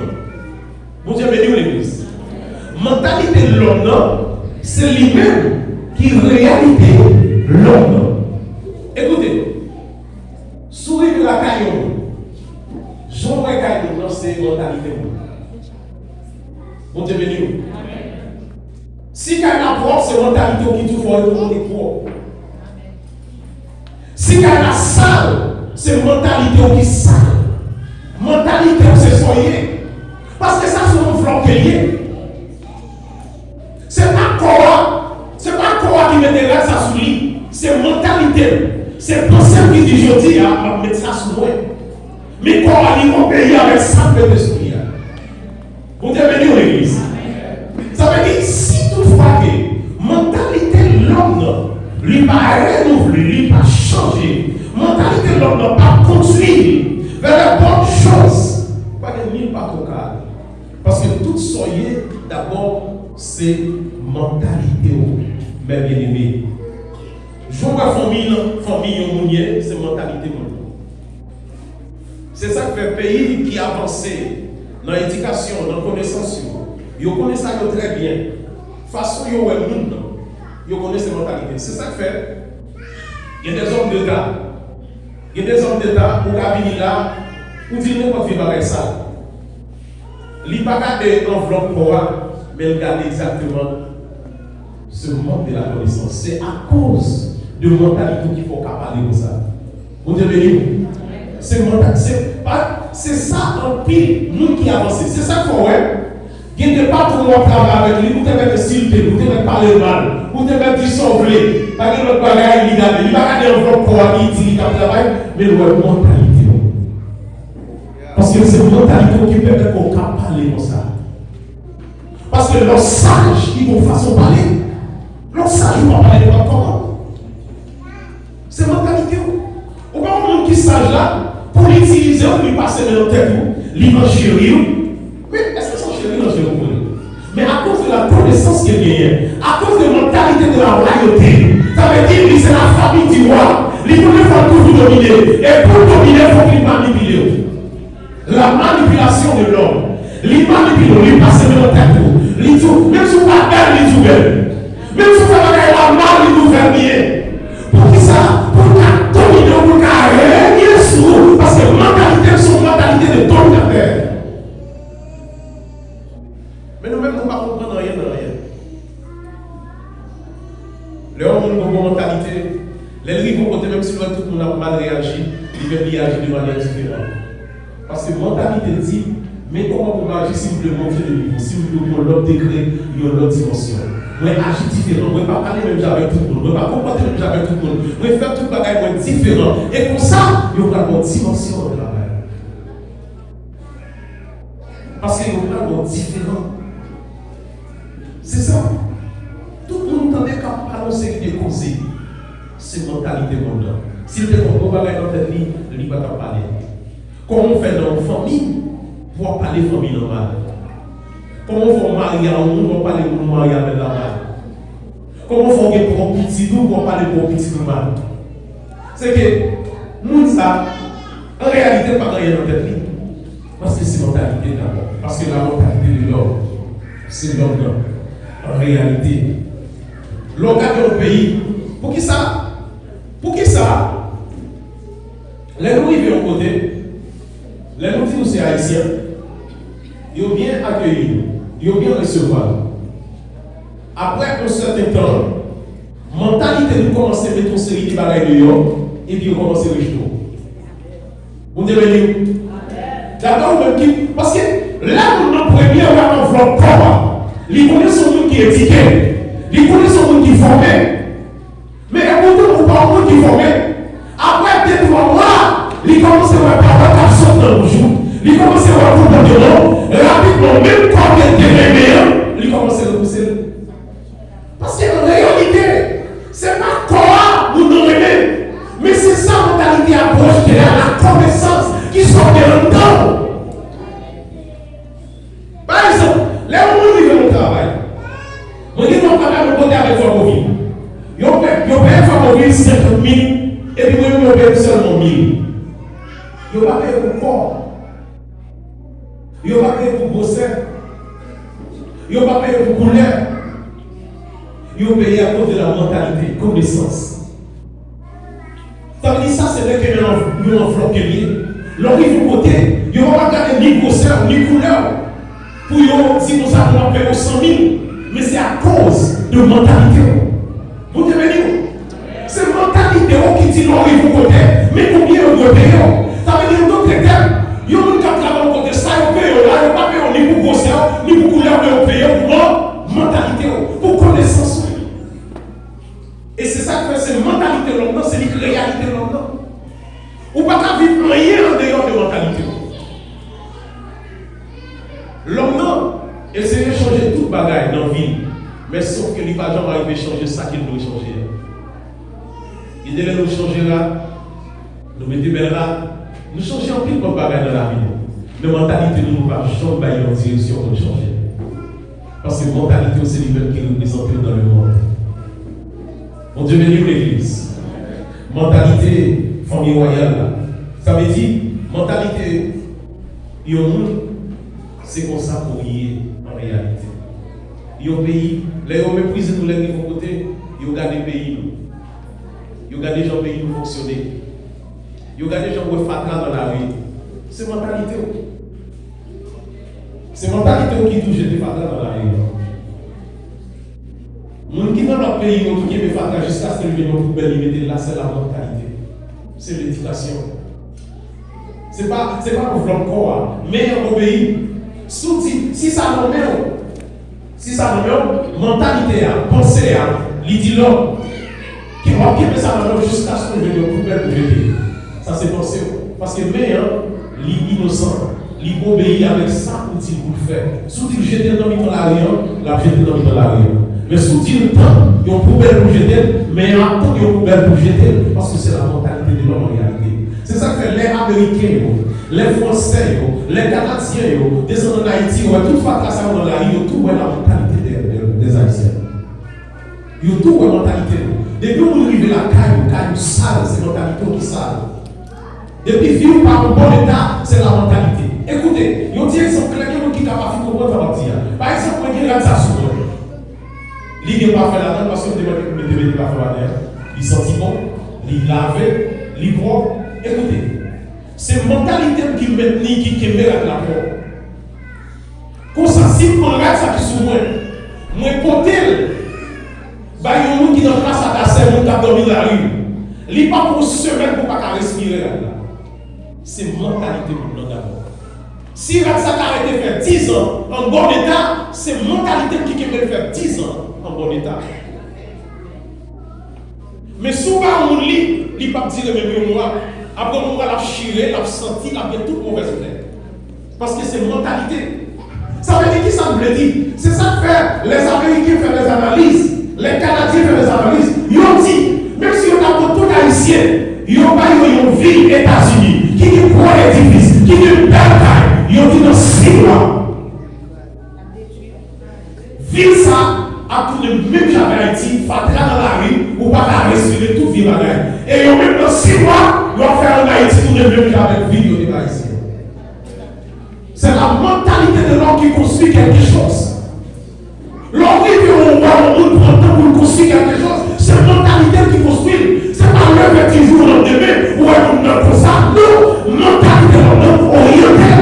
Bon Dieu béni l'église. Mentalité de l'homme, c'est lui-même qui est réalité de l'homme. Écoutez, sourire de la caillou, j'aurais caillou, non, c'est mentalité. Bon Dieu béni. Si caillou la propre, c'est mentalité qui tout faut, tout le monde est propre. Si caillou la sale, c'est mentalité qui sale. Mentalité, c'est soigné. Parce que ça, c'est un flanquelier. C'est pas quoi qui met là, ça sous lui. C'est mentalité. C'est pensée qui dit je dis, on va mettre ça sous moi. Mais quand on paye avec ça, on peut te soutenir. Vous devez venir à l'église. Ça veut dire, si toutefois que mentalité de l'homme, lui pas renouvelé, lui pas changé, mentalité de l'homme n'a pas conduit vers les bonnes choses, pas de mille pas tocal. Parce que tout soyez, d'abord, c'est mentalité, mes bien-aimés. Je vois famille mounier, c'est mentalité. C'est ça qui fait un pays qui a avancé dans l'éducation, dans la connaissance. Ils connaissent ça très bien. Façon ils ont le monde, ils connaissent ces mentalités. C'est ça qui fait. Il y a des hommes d'État. Il y a des hommes d'État pour venir là, pour dire n'importe quoi avec ça. Il n'y a pas de enveloppe pour mais il garde exactement ce manque de la connaissance. C'est à cause de mentalité qu'il faut parler comme ça. Vous devez c'est ça en pile, nous qui avançons. C'est ça qu'il faut, ouais. Il n'y a pas tout le monde travailler avec lui, vous devez insulter, vous devez parler mal, vous devez dissembler. Pas que notre bagage il a, il va garder un enveloppe pour aller dire qu'il travaille, mais le mentalité. Parce que c'est mentalité qui permet qu'on parler comme ça. Parce que leurs sages, ils vont façon parler. Leurs sages, ils vont parler de comment. C'est mentalité. Au moins, un monde qui sage là, pour l'utiliser, on lui passe dans la tête, il va chérir. Mais est-ce que son chéri non, je le connais? Mais à cause de la connaissance qu'il y a, à cause de la mentalité de la royauté, ça veut dire que c'est la famille du roi. Il faut toujours dominer. Et pour dominer, il faut qu'il manipule. La manipulation de l'homme. Il manipule, il passe dans la tête. Même si on va faire les ouvert. Même si on va faire la mal, il nous fait bien. Pour qui ça? Pour qu'à dominer, pour qu'à régner sur. Parce que mentalité, c'est une mentalité de dominateur. Mais nous-mêmes, nous ne comprenons rien de rien. Les hommes ont une mentalité. Les rivaux, côté même si tout le monde a mal réagi, ils peuvent réagir de manière différente. Parce que mentalité dit, mais comment on agir si vous voulez monter le niveau, si vous voulez l'autre degré, il y a l'autre dimension. Vous agir différent, vous ne pas parler même avec tout le monde, vous ne pas comporter même avec tout le monde, vous faire tout le bagage différent. Et pour ça, il y aura une dimension de la vie. Parce qu'il y aura une différent. C'est ça. Tout le monde entendait qu'à parler de conseils. C'est mentalité mondaine. S'il te comprend pas dans cette vie, il ne va pas parler. Comment on fait dans une famille pour parler de famille normale? Comment on fait marier à un monde pour parler de marier avec la mère? Comment on fait pour un petit nous pour parler pour un petit normal? C'est que nous, ça, En réalité, pas rien dans tête. Parce que c'est mentalité d'abord. Parce que la mentalité de l'homme, c'est l'homme. En réalité, l'homme a un pays. Pour qui ça? Pour qui ça? Les nous vivent au côté. Les nous disent c'est haïtien. Ils ont bien accueilli. Ils ont bien recevoir. Après un certain temps, mentalité nous commence à mettre une série de bagages dehors et puis on commence à rejeter. Vous devez dire. D'accord, parce que là, on premier on enveloppe comment? Il connaît son monde qui est étiqueté. Il connaît son monde qui est formé. Mais écoutez, on parle de monde qui est formé. Après, deux, 3 mois, il commence à voir par 4 dans le jour. Il commence à voir tout le monde. Rapidement, même quand il est meilleur, il commence à repousser. Parce qu'en réalité, ce n'est pas quoi nous nous remet. Mais c'est ça la mentalité approche de la connaissance qui sont en dedans. Par exemple, là où nous vivons le travail, on dit qu'on travaille le côté avec Famoville. Ils payent Famoville 50 000 et puis ils payent seulement 1000. Ils ne pas payer pour corps. Ils ne pas payer pour bosser. Ils ne pas payer pour couleur. Ils ont payé à cause de la mentalité, connaissance. Ça veut dire ça, c'est vrai que nous enveloppons lié. Leur rive côté, ils ne vont pas garder ni grosseur, ni couleur. Pour eux, si nous avons payer 100 000, mais c'est à cause de mentalité. Vous devez dire, c'est mentalité qui dit leur rive côté, mais combien on doit payer. Ça veut dire d'autres termes, ils ont une carte là côté, ça ils payent, là ils ne pas payer ni pour grosseur, ni pour couleur, mais on paye pour mentalité, pour connaissance. Et c'est ça que fait, c'est mentalité longtemps, c'est une réalité longtemps. Ou pas qu'à vivre rien en dehors de mentalité. L'homme, essaie de changer toute bagaille dans la vie, mais sauf que il ne va jamais arriver à changer ça qu'il doit changer. Il devait nous changer là, nous mettons bien là, nous changeons en pile de bagaille dans la vie. Mais mentalité, nous ne pouvons jamais aller en direction pour changer. Parce que mentalité, c'est l'humain qui nous représente dans le monde. On Dieu bénit l'église. Mentalité, famille royale. Ça veut dire, mentalité, c'est comme ça pour y en réalité. Il y a un pays, les gens méprisent nous les vont côté, ils regardent les pays. Ils regardent les gens pays nous fonctionner. Ils regardent les gens qui fatra dans la rue. C'est mentalité. C'est mentalité qui touche des fatra dans la rue. Nous qui dans notre pays, nous qui aiment jusqu'à ce que nous venons pour limiter là, c'est la mentalité. C'est l'éducation. C'est pas pour faire corps, mais au pays. Si ça nous met, mentalité, pensée, il dit l'homme, qui va quitter ça jusqu'à ce que nous venions pour jeter. Ça c'est pensé. Parce que mais, il est innocent, il obéit avec ça pour le faire. Si il jette dans la rue, la jette dans la rue. Mais sous le temps, il y a une poubelle pour jeter, mais en même temps, il y a une poubelle pour jeter, parce que c'est la mentalité de l'homme en réalité. C'est ça que fait les Américains, les Français, les Canadiens, descendants d'Haïti, tout face dans la rue, tout est la mentalité des Haïtiens. Il y a tout la mentalité. Depuis que vous arrivez à la caille sale, c'est la mentalité qui sale. Depuis que vous par un bon état, c'est la mentalité. Écoutez, il y a un exemple clair qui est capable de comprendre ça. Par exemple, vous regardez ça souvent. Il n'est pas fait là-dedans parce que vous devez pas faire là-dedans. Il sentit bon, il lavait, il propre. Écoutez, c'est une mentalité qui met qui met avec la propre. Comme ça, si on regarde ça qui est sur moi côté, il y a un monde qui est dans la place à casser, un monde qui a dormi dans la rue. Il n'est pas pour une semaine pour ne pas respirer là. C'est une mentalité pour nous d'abord. Si ça a arrêté de faire 10 ans en bon état, c'est une mentalité qui peut faire 10 ans en bon état. Mais souvent, on lit, il ne peut pas dire le même moi. Après, on va la chirer, la sentir, la bien toute mauvaise idée. Parce que c'est une mentalité. Ça veut dire qui ça veut dire? C'est ça que fait les Américains font des analyses, les Canadiens font des analyses. Ils ont dit, même si on a tout haïtien, ils ont pas une ville États-Unis, qui est un gros édifice, qui est une belle taille. Ils ont dit dans 6 mois. Ville ça, à tout le même j'avais Haïti, fatra dans la rue, ou pas respirer toute vie bagaille. Et ils ont même dans 6 mois, on va faire un Haïti tout de même avec vidéo des Haïtiens. C'est la mentalité de l'homme qui construit quelque chose. L'homme qui vit au monde prend temps pour construire quelque chose. C'est la mentalité qui construit. C'est pas le petit jour au lendemain où on est comme ça. Non, mentalité de l'homme orientée.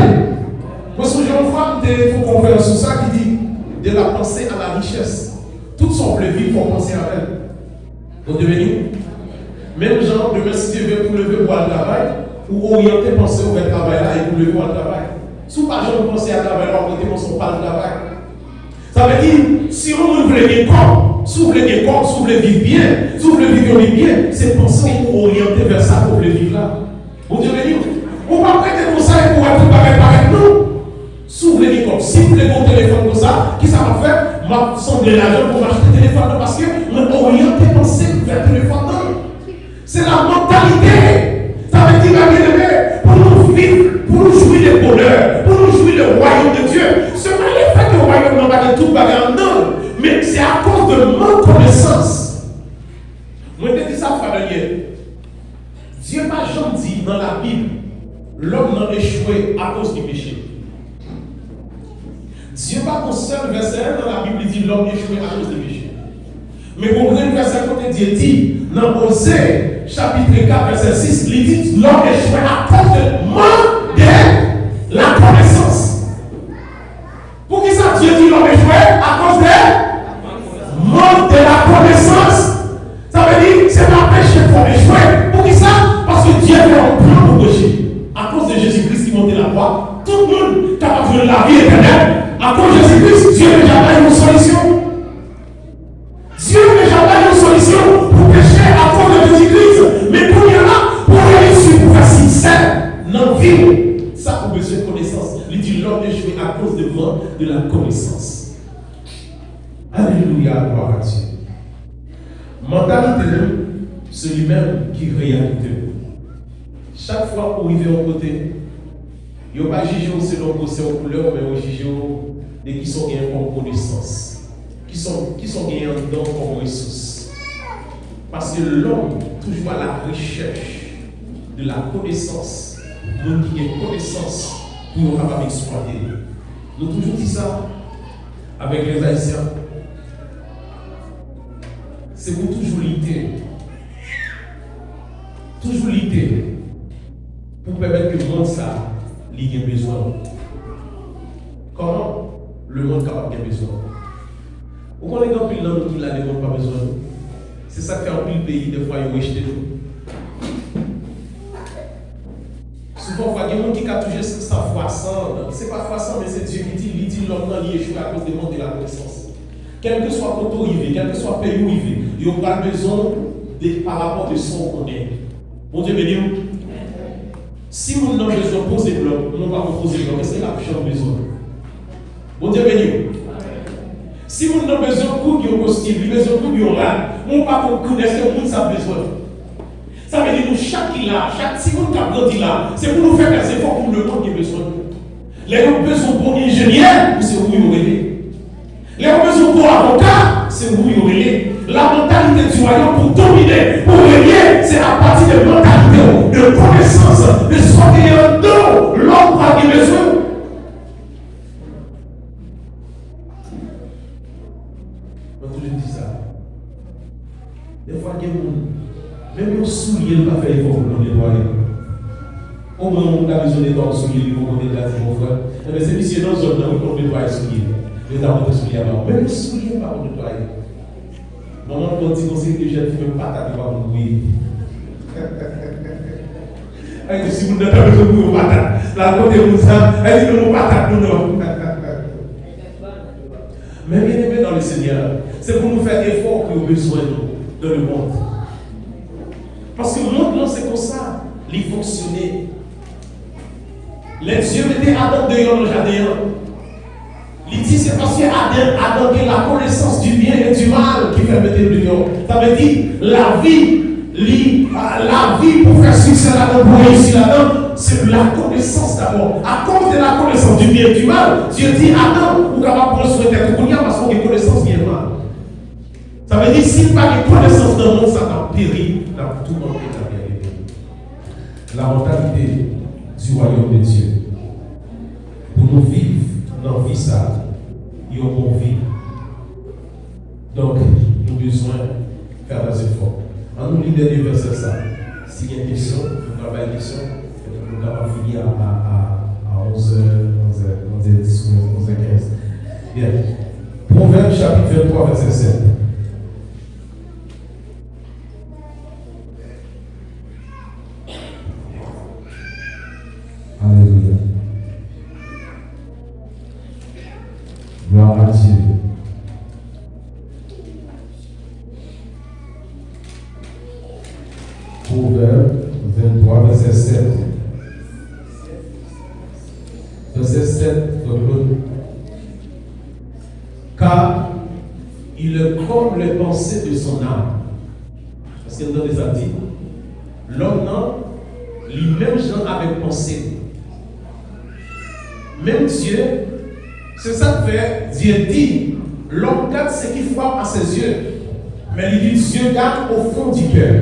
Parce que j'ai une femme, il faut qu'on fasse sur ça qui dit de la pensée à la richesse. Tout son vie, il faut penser à elle. Donc devenir même genre, demain si tu veux pour lever pour le travail, ou orienter penser au travail là et pour lever pour le travail. Si pas jamais penser à travail, on va penser pas le travail. Ça veut dire, si on veut les corps, si vous voulez des corps, si vous voulez vivre bien, si vous voulez vivre bien, c'est penser pour orienter vers ça pour le vivre là. Vous devez dire, on va prêter comme ça et pour être pareil, non. Si vous voulez des corps, si vous voulez mon téléphone comme ça, qui ça va faire? M'a semblé l'argent pour m'acheter un téléphone parce que on oriente penser vers le téléphone. C'est la mentalité. Ça veut dire, pour nous vivre, pour nous jouir le bonheur, pour nous jouir le royaume de Dieu. Ce n'est pas le fait que le royaume n'a pas de tout bagarre, non. Mais c'est à cause de mon connaissance. Moi, je te dis ça, frère Daniel. Dieu n'a jamais dit dans la Bible, l'homme n'a échoué à cause du péché. Dieu n'a pas un seul verset dans la Bible qui dit l'homme échoué à cause du péché. Mais pour le verset côté Dieu dit, dans Osée, chapitre 4, verset 6, il dit l'homme échoué à cause de manque de la connaissance. Pour qui ça Dieu dit l'homme échoué? À cause de manque de la connaissance. Ça veut dire c'est pas péché pour échouer. Pour qui ça? Parce que Dieu fait un plan pour pécher. À cause de Jésus-Christ qui montait la croix, tout le monde est capable de la vie éternelle. À cause de Jésus-Christ, Dieu n'a jamais une solution. Dieu n'a jamais une solution pour pécher à cause de Jésus-Christ. Mais pour y en pour réussir, pour faire sincère, non vivre. Ça, pour besoin de connaissance. Il dit l'homme échoué à cause de la connaissance. Alléluia, gloire à Dieu. Mentalité, c'est lui-même qui réalité. Chaque fois qu'on arrive à côté, il n'y a pas jugé selon vos couleurs, mais on juge des qui sont gagnés comme connaissance, qui sont gagnés en don comme ressources. Parce que l'homme, toujours à la recherche de la connaissance, nous qui avons connaissance pour nous capables d'exploiter. Nous toujours dit ça avec les Haïtiens. C'est pour toujours lutter. Toujours lutter pour permettre que le monde ça ait besoin. Comment le monde capable de besoin? Vous connaissez un pile dans nous qui n'a pas besoin. C'est ça qui fait un pile pays, des fois, ils rejettent nous. Souvent, il y a des gens qui ont touché sa foi sans. Ce n'est pas foi sans, mais c'est Dieu qui dit l'homme qui échoue à cause du monde de la connaissance. Quel que soit le côté où il vit, quel que soit le pays où il vit, il n'y a pas besoin par rapport de son qu'on est. Bon Dieu béni. Si nous avons besoin de poser l'homme, nous ne pouvons pas poser l'homme. Qu'est-ce que la a besoin? Bon Dieu béni. Si nous avons besoin de coups qui ont costume, nous avons besoin de coups qui ont râle, nous ne pouvons pas connaître ce que nous avons besoin. Ça veut dire que chaque là, si nous avons grandi là, c'est pour nous faire des efforts pour le monde qui a besoin de nous. Les gens besoin de bons ingénieurs, c'est où ils ont rêvé. Les gens besoin de bons avocats, c'est où ils ont rêvé. La mentalité du royaume pour dominer, pour régner, c'est à partir de mentalité, de connaissance, de soigner un don, l'homme a besoin. Quand je dis ça, des fois, il y a des gens, même nos souliers ne pas faire effort pour nous nettoyer. Au moins, on a besoin de nettoyer les souliers pour nous nettoyer, mon frère. Mais c'est ici dans une zone où on nettoie les souliers. Les dames de souliers avant. Même les souliers, pas pour nettoyer. Maman, quand dit que j'ai fait un patate, il va me mouiller. Elle dit si vous n'avez pas besoin de mouiller au patate, la côté de ça, elle dit non, patate, non. Mais bien aimé dans le Seigneur, c'est pour nous faire effort que nous avons besoin dans le monde. Parce que le monde, non, c'est comme ça. Il fonctionnait. Les dieux mettaient Adam dehors dans le jardin. Il dit c'est parce qu'Adam a donné la connaissance du bien et du mal qui fait mettre le dehors. Ça veut dire la vie pour faire succès là-dedans, pour réussir là-dedans, c'est la connaissance d'abord. À cause de la connaissance du bien et du mal, Dieu dit Adam, vous capable de prendre sur tête pour parce qu'on a une connaissance bien et mal. Ça veut dire s'il n'y a pas de connaissance dans le monde, ça va périr dans tout le monde qui est bien. la mentalité du royaume de Dieu. Pour nous vivre dans la vie, ça, il y a une bonne vie. Donc, nous avons besoin de faire des efforts. En nous lisant les versets, ça, s'il y a une question, nous avons une question, nous avons fini à 11h, 11h10, 11h15. Bien. Proverbe chapitre 23, verset 7. Alléluia. Gloire à Dieu. Proverbe 23, verset 7. Verset 7, car il est comme les pensées de son âme. Parce qu'il nous a dit, l'homme non, lui-même gens avec pensée. Même Dieu, c'est ça que fait, Dieu dit, l'homme garde ce qu'il voit à ses yeux, mais il dit Dieu garde au fond du cœur.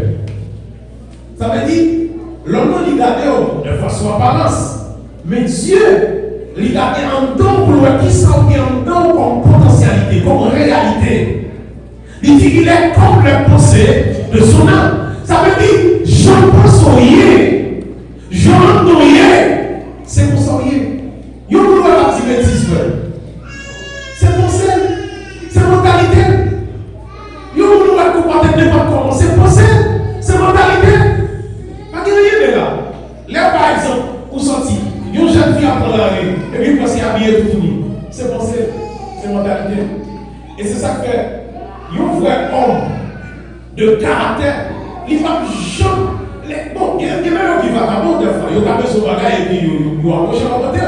Ça veut dire, l'homme il garde de façon apparence, mais Dieu il garde en don pour le qui s'en en don comme potentialité, comme réalité. Il dit qu'il est comme les pensées de son âme. Ça veut dire, je pense au yé, je rentre au yé, c'est pour son yé. Il y a un activisme. C'est pensée, c'est mentalité. Il y a un comportement de n'importe comment, c'est pensée, c'est mentalité. Pas qu'il y ait rien de là. Là, par exemple, pour sortir, il y a une jeune fille à prendre la rue, et puis parce qu'il est habillé tout fini. C'est pensée, c'est mentalité. Et c'est ça que fait. Il y a un vrai homme de caractère. Il va jamais. Bon, il y a même qui va à bon des fois. Il y a son bagage et puis il va approcher à côté.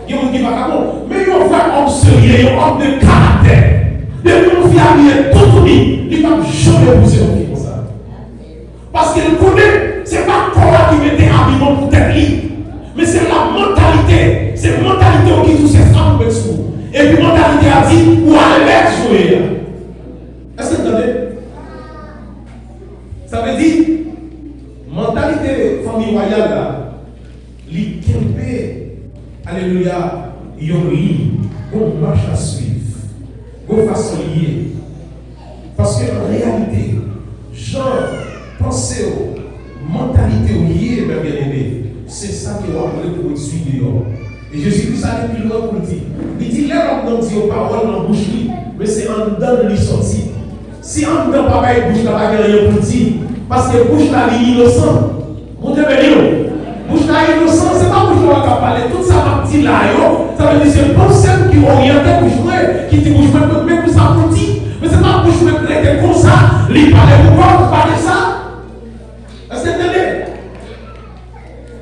Il y a qui va à bon. Mais il y a un vrai homme sérieux, un homme de caractère. Depuis qu'on fait habiller tout fini, il va jamais pousser un fille comme ça. Parce qu'il connaît, c'est pas quoi qui mettait habillement pour tête libre. Mais c'est la mentalité. C'est la mentalité qui touche ça pour mettre sous. Et puis la mentalité a dit, ou aller jouer. Est-ce que vous entendez? Ça veut dire, mentalité famille royale là, alléluia, il y a une ligne, une marche à suivre, une façon liée. Parce qu'en réalité, genre, pensée, mentalité liée, mes bien-aimés, c'est ça qui va appeler pour suivre. Et Jésus-Christ a dit plus loin pour le dire. Il dit, là, on dit aux paroles dans la bouche, mais c'est en dedans de lui sortir. Si on ne peut pas bouche là, pas rien pour dire. Parce que bouche là, il est innocent. Vous devez dire, bouche là, il est innocent, c'est pas bouche là qui va parler. Tout ça va dire là, ça veut dire c'est pas celle qui oriente bouche là, qui dit bouche là, mais pour ça pour dire. Mais c'est pas bouche là qui est comme ça, il parle pourquoi, vous parlez ça. Est-ce que vous entendez?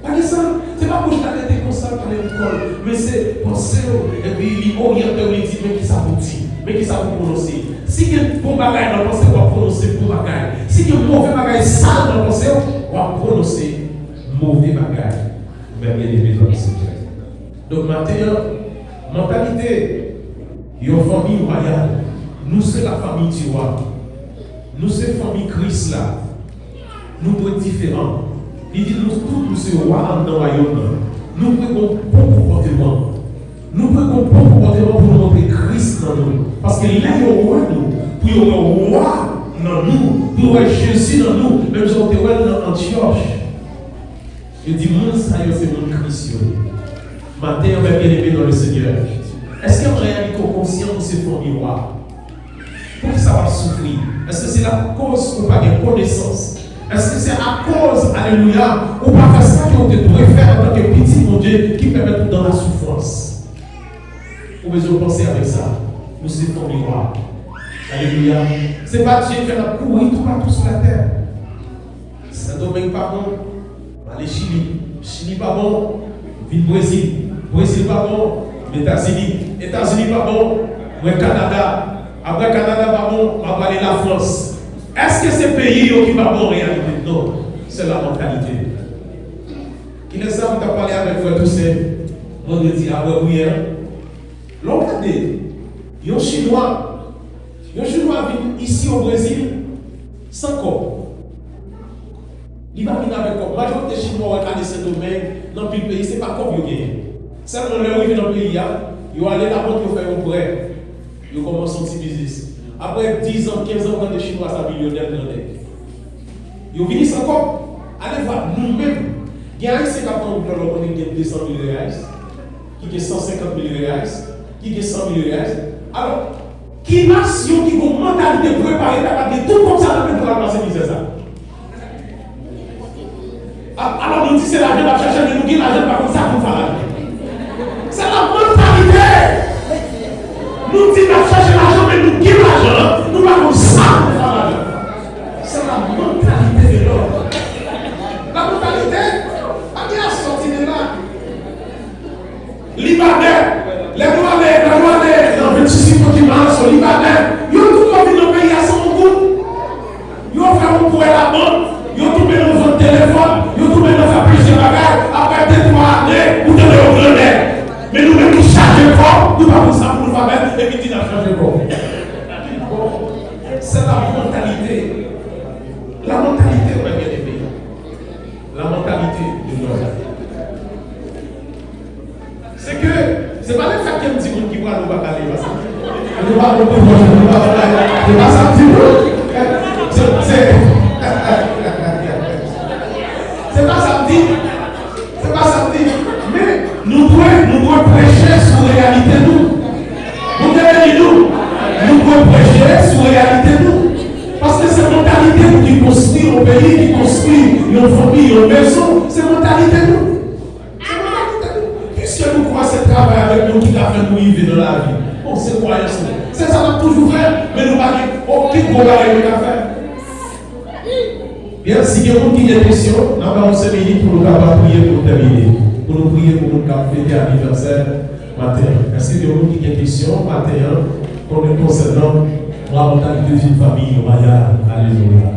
Pas que ça, c'est pas bouche là qui est comme ça, parler pourquoi. Mais c'est penser, et puis il oriente, il dit, mais qui ça pour dire, mais qui ça pour prononcer. Si il y a un bon bagage dans le pensée, on va prononcer bon bagage. Si il y a un mauvais bagage sale dans le pensée, on va prononcer mauvais bagage. Mais bien aimé dans le Seigneur. Donc maintenant, mentalité, il y a une famille royale. Nous, c'est la famille du roi. Nous, c'est la famille Christ là. Nous sommes différents. Il dit, nous tous, nous sommes rois dans le royaume. Nous prenons un bon comportement. Nous prenons un bon comportement pour nous montrer Christ dans nous. Parce qu'il est au roi nous, pour y avoir un roi dans nous, pour y avoir Jésus dans nous, même si on est dans Antioche. Je dis, mon Seigneur, c'est mon Christ. Ma terre est bien aimée dans le Seigneur. Est-ce qu'en réalité, on est conscient de ces familles rois? Pour que ça va souffrir? Est-ce que c'est la cause ou pas de connaissance? Est-ce que c'est à cause, alléluia, ou pas faire ça qu'on devrait faire en tant que petit mon Dieu qui permet dans la souffrance? Vous pouvez penser avec ça. Nous sommes ton miroir. Alléluia. Ce n'est pas Dieu qui va courir tout partout sur la terre. Saint-Domingue pas bon. Allez Chili. Chili pas bon. Ville Brésil. Brésil pas bon. États-Unis. États-Unis pas bon. Ouais, Canada. Après Canada pas bon. On va aller la France. Est-ce que ces pays qui pas bon en réalité? Non. C'est la mentalité. Qui ne savent pas parler avec vous tous ces. On dit, ah oui, hein. L'on regarde. Il y a un Chinois vient ici au Brésil sans corps. Il va venir avec quoi? La majorité chinois qui a ce domaine dans le pays, ce n'est pas comme vous gagnez. Seulement, là où ils viennent dans le pays, ils vont aller là-bas pour faire un prêt. Ils commencent son petit business. Après 10 ans, 15 ans, quand les Chinois sont millionnaires, ils viennent encore. Allez voir, nous-mêmes, il y a un qui a 200 000 reais, qui a 150 000 reais, qui a 100 000 reais. Alors, qui nation qui a une mentalité préparée à tout comme ça pour ramasser ça? Alors, nous disons que c'est l'argent à chercher, mais nous disons l'argent pas comme ça pour faire l'argent. C'est la mentalité. Nous disons qu'on cherche l'argent, mais nous disons l'argent, nous pas comme ça pour faire l'argent. C'est la mentalité de l'homme. La mentalité, à qui a sorti de là? Libanais, les Douanais, dans 26 continents, sont Libanais. Ils ont tout envie de nos pays à son goût. Ils ont fait un pour la banque. Ils ont tout mis dans votre téléphone, ils ont tout mis dans sa plusieurs bagages, après 2-3 années, vous donnez au Grenelle. Mais nous-mêmes, nous chargeons fort, nous pas pour ça pour nous faire même, et puis nous chargeons fort. C'est la mentalité. La mentalité, on va bien aimer. La mentalité de l'homme. C'est que, c'est pas le fait qu'il y a un petit monde qui voit nous pas parler, c'est pas ça, petit monde. C'est pas samedi, mais nous devons prêcher sur la réalité nous. Vous devez dire nous devons prêcher sur la réalité nous. Parce que c'est la mentalité qui construit nos pays, qui construit nos familles, nos maisons, c'est la mentalité nous. Puisque nous croyons ce travail avec nous qui a fait nous vivre dans la vie. Bon, c'est croyance. C'est ça qu'on a toujours fait, mais nous n'avons aucun problème à faire. Bien, si il y a des questions, nous avons 5 minutes pour nous prier pour terminer. Pour nous prier pour nous fêter l'anniversaire matin. Est-ce qu'il y a des questions matin concernant la mentalité d'une famille royale? Alléluia.